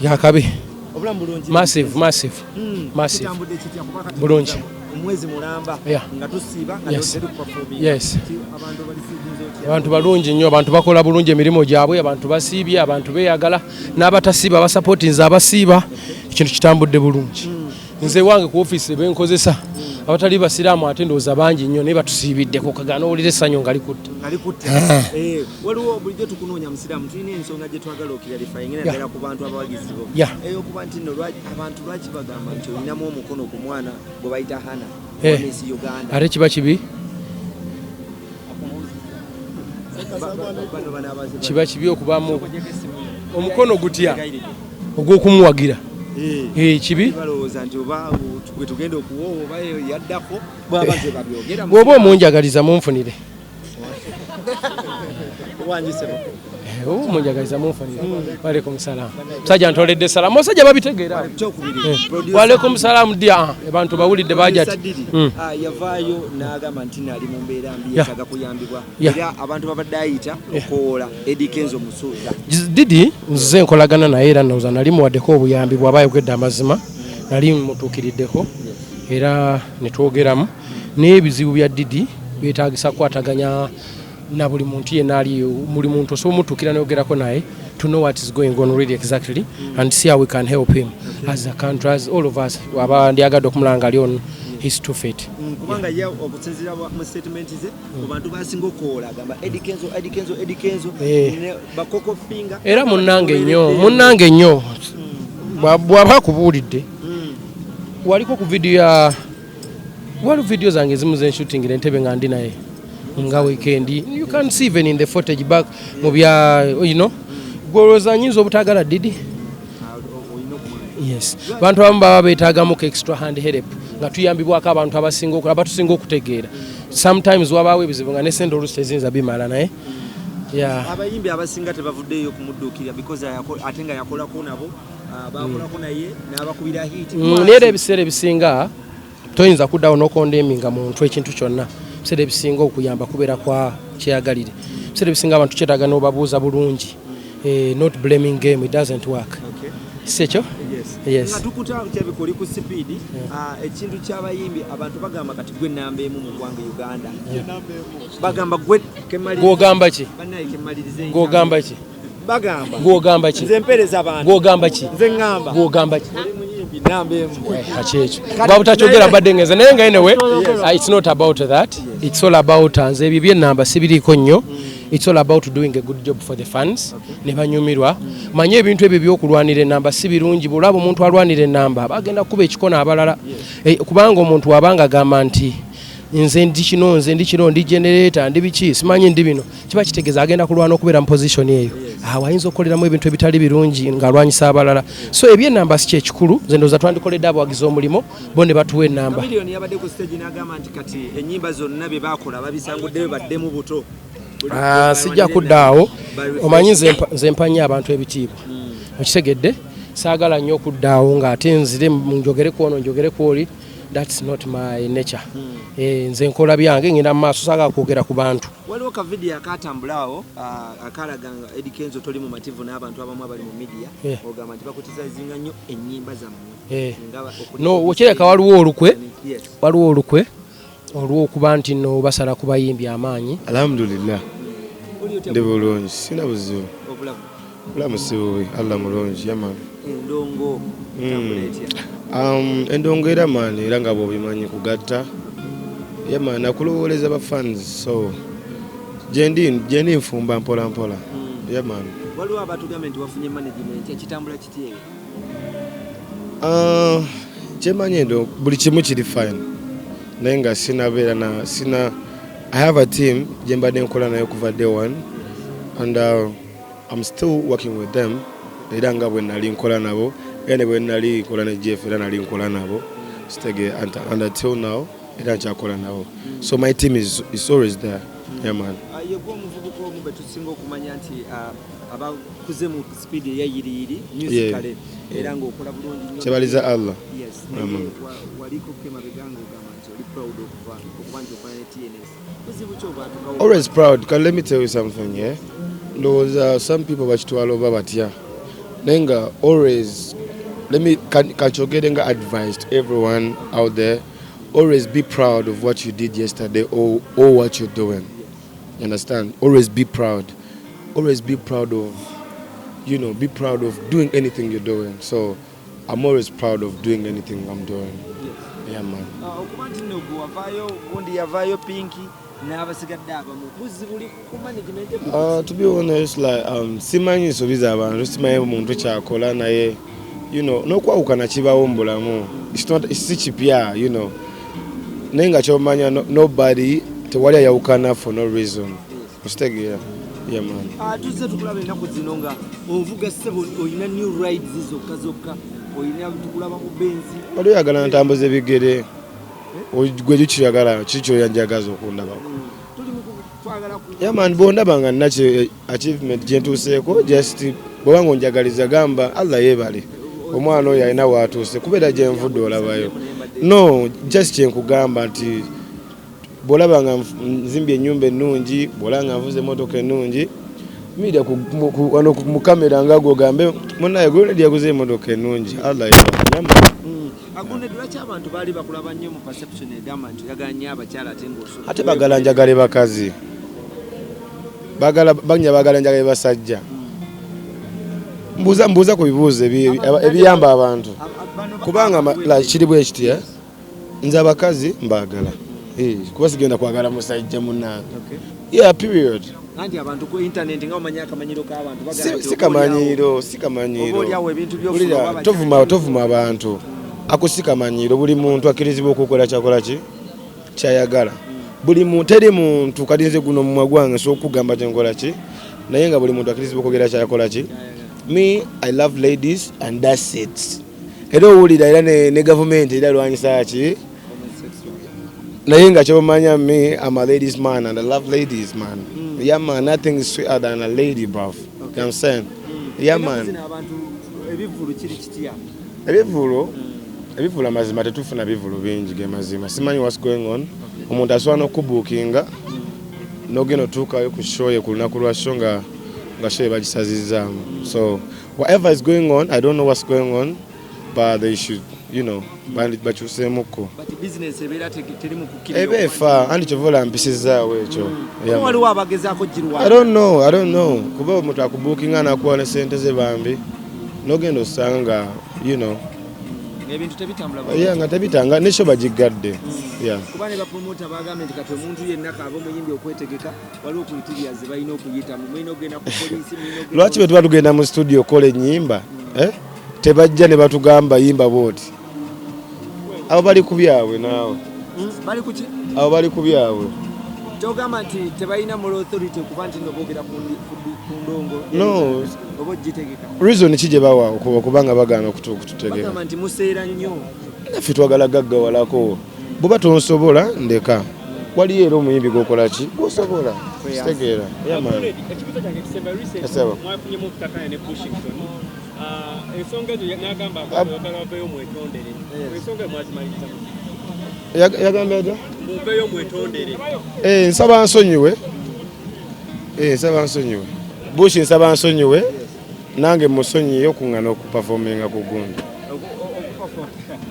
yakabi massive bulungi omwezi mulamba nga tusiba nga yes abantu balungi nnyo abantu bakola bulungi emirimu gyabwe abantu basiibye abantu beyagala n'abatasiiba basupportinze abasiiba ekintu kitambudde bulungi nze wange ku office benkozesa abatali basiraamu ate ndowooza bangi nnyo naye batusiibiddeko kagana owulira essanyu nga likutte waliwo bulijjo tukunoonya musiraamu tulina ensonga gye twagala okiralifayinga naddala ku bantu abawagizibo eyokuba nti nno abantu lwaki bagamba nti olinamu omukono ku mwana gwe bayita hana wanesi uganda ate kiba kibi kiba kibi okubamu omukono gutya ogw'okumuwagira kibi bw'oba omunjagaliza munfunire omunjagaliza munfunire walekum salaam musajja ntoledde salaamu musajja babitegeera walekum salaamu dya abantu bawulidde bajja ati yavaayo n'agamba nti nali mu mbeera mbi yetaaga kuyambibwa era abantu babadde ayita okoola Eddy Kenzo musuuza didi nze enkolagana naye era ndowooza nali muwaddeko obuyambi bw'aba ayogedde amazima nali mutuukiriddeko era ne twogeramu n'ebizibu bya didi byetaagisa kukwataganya na buli muntu yenna aliyo buli muntu osobola mutuukira n'oyogerako naye to know what is going on really exactly and see how we can help him as a country, as all of us aba ndyagadde okumulanga ali on his 2 feet kubanga ye okusinziira mu statement ze abantu basinga okoola agamba Eddy Kenzo bakoko finger era munnange nnyo bw'aba akubuulidde waliko ku waliwo video zange ezimu zenshutingira entebe nga ndi naye nga weekend you can see even in the footage back mu bya gwolowooza nyinza obutagala didi yes bantu abamu baba beetaagamu extra hand help nga tuyambibwako abantu abatusinga okutegeera sometimes wabaawo ebizibu nga nesente oluusi teziyinza bimala naye abayimbi abasinga tebavuddeyo kumudduukirira because ate nga yakolako nabo bakolako naye n'abakubira hit naye era ebiseera ebisinga toyinza kuddawo n'okondeminga muntu ekintu kyonna ebiseera ebisinga okuyamba kubeera kwa kyeyagalire ebiseera ebisinga abantu kyetaaga n'obabuuza bulungi not blaming game, it doesn't work. Sekyo? Yes. Nga tukuta kyabikoli ku speed ekintu ky'abayimbi abantu bagamba kati gwe namba emu mu ggwanga Uganda. Bagamba gwe Kemali. Gwogamba ki? Banaye Kemalirize. Gwogamba ki? Bagamba. Gwogamba ki? Nze mpereza abantu. Gwogamba ki? Nze ngamba. Gwogamba ki? Namba emu. Kachekyo. Bwabutakyogera badde ngeze naye nga anyway it's not about that. It's all about nze ebyo by'ennamba sibiriiko nnyo. It's all about doing a good job for the fans. Ne banyumirwa. Manye ebintu ebyo by'okulwanira ennamba si birungi bulabo omuntu alwanira ennamba bagenda kuba ekikona abalala. Kubanga omuntu wabanga agamba nti nze ndi kino ndi generator ndi biki simanyi ndi bino kiba kitegeeza agenda kulwana okubeera mu position eyo ayinza okukoleramu ebintu ebitali birungi ng'alwanyisa abalala so eby'ennamba si kyekikulu nze ndowooza twandikoledde abawagizi omulimo bo ne batuwa ennamba. Miliyoni yabadde ku stage n'agamba nti kati ennyimba zonna bye baakola babisanguddeyo baddemu buto. Sijja kuddaawo omanyi nze mpanya abantu ebitiibwa okitegedde saagala nnyo okuddaawo ng'ate nzire njogere ku ono njogere ku oli. That's not my nature. Nze nkola byange ngenda mu maaso saagala kwogera ku bantu. Waliwo ka video akatambulawo akalaganga Eddy Kenzo toli mu mativu n'abantu abamu abali mu media ogamba nti bakutizazinga nnyo ennyimba zammwe. No okireka waliwo olukwe olw'okuba nti no basala ku bayimbi amaanyi. Alhamdulillah ndi bulungi sina buzibu obulamu si bubi Allah mulungi yamani. Endongo endongo era maani era nga bw'obimanyi kugatta yamani nakulowooleza ba fans so gyendi nfumba mpola mpola yamani. Waliwo abatugamba nti wafunye management ekitambula kiti kyemanyi ndo buli kimu kiri fine naye nga sina I have a team gye mbadde nkola nayo kuva day one and I'm still working with them era nga bwe nali nkola nabo era ne bwe nali nkola ne Jeff era nali nkola nabo stege and until now era nkyakola nabo so my team is always there. Yeah man. Yegwa omuvubuka omu betusinga okumanya nti abakuze mu speed eyayiriyiri musicale era ng'okola bulungi nnyo kyebaliza Allah. Yes. Waliko kema begango gamba nti oli proud okuba nti okola ne TNS. Always proud. Let me tell you something, yeah? Those some people bakitwala oba batya. Nenga always let me Kachogedenga advice to everyone out there. Always be proud of what you did yesterday or what you're doing. You understand? Always be proud. Always be proud of, be proud of doing anything you're doing. So I'm always proud of doing anything I'm doing. Yes. Yeah, man. To be honest, like simanyi so biza abantu simanyi omuntu kyakola naye nokwa ukanachiba wombulamu. It's chipya, Nenga chomanya nobody tewali yawukana for no reason. Mustege yeah man. Tuze tukulaba ennaku zino nga ovuga sebo oyina new rides zokka oyina tukulaba mu benzi. Wali yagala ntambuze bigere. Gwe kiyagala kicho yanjagaza okundaba. Yeah man, bonda banga nache achievement jentuseeko just bwanga onjagaliza gamba Allah yebale. Omwana oyo alina waatuuse kubeera gye nvudde olabayo. No, just kyenkugamba nti bw'olaba nga nzimbye ennyumba ennungi, bw'olaba nga nvuze emmotoka ennungi, media wano mu kamera nga gogambe munnaye gwe yaguze emmotoka ennungi. Allah yebale. Agone lwaki abantu baali bakulaba nnyo mu perception egamba nti oyagala nnyo abakyala ate ng'osobola. Ate bagala njagale bakazi. Bagala njagale basajja. Mbuuza ku bibuuzo ebiyamba abantu. Kubanga kiri bwe kiti nze abakazi mbagala. Kuba sigenda kwagala musajja munnange. Yeah, period. Nanti abantu ku internet nga omanya akamanyiro k'abantu bagala. Si kamanyiro. Tovuma abantu. Akusikamanyiro buli muntu akirizibwa okukola kyakola ki kyayagala. Buli muntu teri muntu kadinze guno mu magwanga so kugamba kyenkola ki naye nga buli muntu akirizibwa okugera kyakola ki. Me, I love ladies and that's it. Era owulira era ne government era lwanyisa ki naye nga kyomanya me, I'm a ladies man and I love ladies man. Yeah man, nothing is sweeter than a lady, bruv. Okay. You know what I'm saying? Yeah man. Ebivulu amazima tetufuna bivulu bingi ge mazima. Simanyi what's going on. Omuntu aswana okubuukinga nogenda otuukayo ku show ye ku lunaku lwa show nga show bagisazizaamu. So whatever is going on, I don't know what's going on, but they should, bakyuseemuko. But business ebeera terimu kukiriyo. Ebeefa andi kyovola mpisizaawo ekyo. Waliwo abagezaako girwa. I don't know. Kuba omuntu akubuukinga nakuwa ne ssente ze bambi nogenda osanga ebintu tebitambula nga tebitanga nesho bagigadde. Kuba ne bapromota bagambye nti kati omuntu yenna kaaba omuyimbi okwetegeka waliwo okuyitiriza ze balina okuyitamu mulina ogenda ku poliisi lwaki bwe tuba tugenda mu studio okola ennyimba tebajja ne batugamba yimba booti abo bali ku byabwe naawe bali ku ki abo bali ku byabwe kyogamba nti tebalina moral authority okuba nti nga boogera ku ndongo no oba ogitegeka reason ki gye bawa okubanga bagana okututegeka bagamba nti museera nnyo naffe twagala gaggawalako bw'oba tonsobola ndeka waliyo era omuyimbi gwokola ki gwosobola kitegeera ekibuzo kyange kisemba recent mwafunyemu okutakanya ne Bushington ensonga ezo n'agamba abaagala baveeyo mwetondere ensonga mwazimaliriza yagamba atya muveeyo mwetondere nsaba nsonyiwe Bush nsaba nsonyiwe nange musonyiyo okuŋŋana okupafominga ku gundi